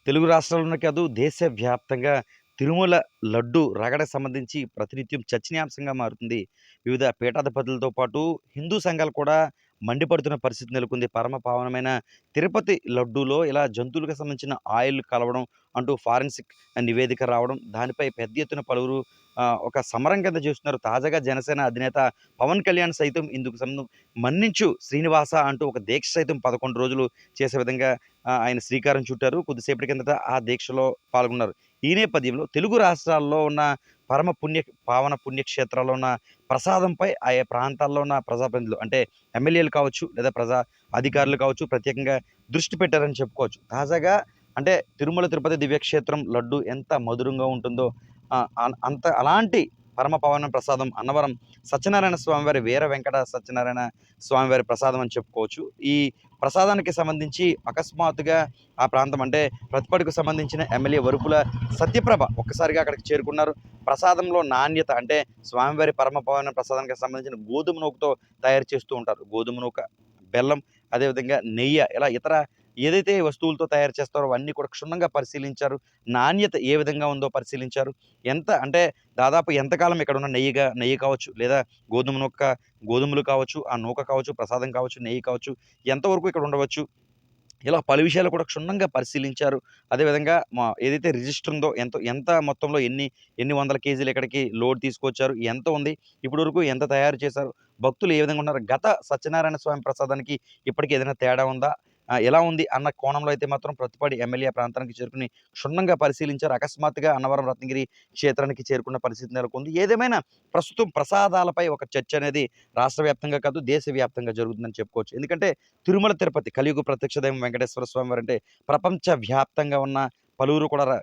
తెలుగు రాష్ట్రాల్లోనే కాదు దేశవ్యాప్తంగా తిరుమల లడ్డు రగడకు సంబంధించి ప్రతినిత్యం చర్చనీయాంశంగా మారుతుంది. వివిధ పీఠాధిపతులతో పాటు హిందూ సంఘాలు కూడా మండిపడుతున్న పరిస్థితి నెలకొంది. పరమ పావనమైన తిరుపతి లడ్డూలో ఇలా జంతువులకు సంబంధించిన ఆయిల్ కలవడం అంటూ ఫారెన్సిక్ నివేదిక రావడం, దానిపై పెద్ద ఎత్తున పలువురు ఒక సమరం కింద చేస్తున్నారు. తాజాగా జనసేన అధినేత పవన్ కళ్యాణ్ సైతం ఇందుకు మన్నించు శ్రీనివాస అంటూ ఒక దీక్ష సైతం 11 రోజులు చేసే విధంగా ఆయన శ్రీకారం చుట్టారు. కొద్దిసేపటి కిందట ఆ దీక్షలో పాల్గొన్నారు. ఈ నేపథ్యంలో తెలుగు రాష్ట్రాల్లో ఉన్న పరమ పావన పుణ్యక్షేత్రాల్లో ఉన్న ప్రసాదంపై ఆయా ప్రాంతాల్లో ఉన్న ప్రజాప్రతినిధులు అంటే ఎమ్మెల్యేలు కావచ్చు, లేదా ప్రజా అధికారులు కావచ్చు, ప్రత్యేకంగా దృష్టి పెట్టారని చెప్పుకోవచ్చు. తాజాగా అంటే తిరుమల తిరుపతి దివ్యక్షేత్రం లడ్డు ఎంత మధురంగా ఉంటుందో అంత అలాంటి పరమ పావన ప్రసాదం అన్నవరం సత్యనారాయణ స్వామివారి వీర వెంకట సత్యనారాయణ స్వామివారి ప్రసాదం అని చెప్పుకోవచ్చు. ఈ ప్రసాదానికి సంబంధించి అకస్మాత్తుగా ఆ ప్రాంతం అంటే ప్రతిపాడుకు సంబంధించిన ఎమ్మెల్యే వరుపుల సత్యప్రభ ఒక్కసారిగా అక్కడికి చేరుకున్నారు. ప్రసాదంలో నాణ్యత అంటే స్వామివారి పరమ పావన ప్రసాదానికి సంబంధించిన గోధుమ నూకతో తయారు చేస్తూ ఉంటారు. గోధుమ నూక, బెల్లం, అదేవిధంగా నెయ్యి, ఇలా ఇతర ఏదైతే వస్తువులతో తయారు చేస్తారో అవన్నీ కూడా క్షుణ్ణంగా పరిశీలించారు. నాణ్యత ఏ విధంగా ఉందో పరిశీలించారు. ఎంత అంటే దాదాపు ఎంతకాలం ఇక్కడ ఉన్న నెయ్యి కావచ్చు, లేదా గోధుమ నూక గోధుమలు కావచ్చు, ఆ నూక కావచ్చు, ప్రసాదం కావచ్చు, నెయ్యి కావచ్చు, ఎంతవరకు ఇక్కడ ఉండవచ్చు, ఇలా పలు విషయాలు కూడా క్షుణ్ణంగా పరిశీలించారు. అదేవిధంగా ఏదైతే రిజిస్టర్ ఉందో ఎంత మొత్తంలో ఎన్ని వందల కేజీలు ఇక్కడికి లోడ్ తీసుకొచ్చారు, ఎంత ఉంది, ఇప్పటి వరకు ఎంత తయారు చేశారు, భక్తులు ఏ విధంగా ఉన్నారు, గత సత్యనారాయణ స్వామి ప్రసాదానికి ఇప్పటికి ఏదైనా తేడా ఉందా, ఎలా ఉంది అన్న కోణంలో అయితే మాత్రం ప్రతిపాడు ఎమ్మెల్యే ప్రాంతానికి చేరుకుని క్షుణ్ణంగా పరిశీలించారు. అకస్మాత్తుగా అన్నవరం రత్నగిరి క్షేత్రానికి చేరుకున్న పరిస్థితి నెలకొంది. ఏదేమైనా ప్రస్తుతం ప్రసాదాలపై ఒక చర్చ అనేది రాష్ట్ర వ్యాప్తంగా కాదు, దేశవ్యాప్తంగా జరుగుతుందని చెప్పుకోవచ్చు. ఎందుకంటే తిరుమల తిరుపతి కలియుగ ప్రత్యక్ష దైవం వెంకటేశ్వర స్వామి వారంటే ప్రపంచ వ్యాప్తంగా ఉన్న పలువురు కూడా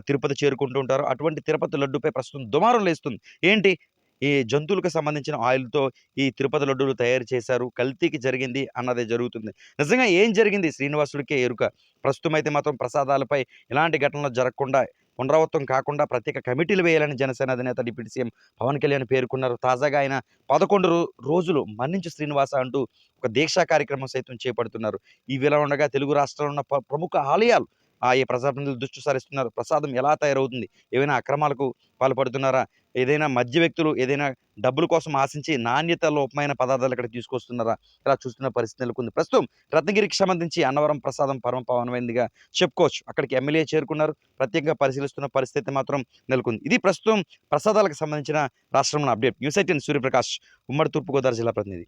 తిరుపతి చేరుకుంటూ ఉంటారు. అటువంటి తిరుపతి లడ్డుపై ప్రస్తుతం దుమారం లేస్తుంది. ఏంటి, ఈ జంతువులకు సంబంధించిన ఆయిల్‌తో ఈ తిరుపతి లడ్డూలు తయారు చేశారు, కల్తీకి జరిగింది అన్నదే జరుగుతుంది. నిజంగా ఏం జరిగింది శ్రీనివాసుడికే ఎరుక. ప్రస్తుతం అయితే మాత్రం ప్రసాదాలపై ఇలాంటి ఘటనలు జరగకుండా, పునరావృతం కాకుండా ప్రత్యేక కమిటీలు వేయాలని జనసేన అధినేత డిప్యూటీ సీఎం పవన్ కళ్యాణ్ పేర్కొన్నారు. తాజాగా ఆయన 11 రోజులు మన్నించు శ్రీనివాస అంటూ ఒక దీక్షా కార్యక్రమం సైతం చేపడుతున్నారు. ఇవిలా ఉండగా తెలుగు రాష్ట్రాల్లో ఉన్న ప్రముఖ ఆలయాలు ఈ ప్రజాప్రతినిధులు దృష్టి సారిస్తున్నారు. ప్రసాదం ఎలా తయారవుతుంది? ఏవైనా అక్రమాలకు పాల్పడుతున్నారా? ఏదైనా మధ్య వ్యక్తులు ఏదైనా డబ్బుల కోసం ఆశించి నాణ్యత లోపమైన పదార్థాలు ఇక్కడికి తీసుకొస్తున్నారా? ఇలా చూస్తున్న పరిస్థితి నెలకొంది. ప్రస్తుతం రత్నగిరికి సంబంధించి అన్నవరం ప్రసాదం పరమ పావనమైనదిగా చెప్పుకోవచ్చు. అక్కడికి ఎమ్మెల్యే చేరుకున్నారు. ప్రత్యేకంగా పరిశీలిస్తున్న పరిస్థితి మాత్రం నెలకొంది. ఇది ప్రస్తుతం ప్రసాదాలకు సంబంధించిన రాష్ట్రంలో అప్డేట్. న్యూస్ 18 సూర్యప్రకాష్, ఉమ్మడి తూర్పుగోదావరి జిల్లా ప్రతినిధి.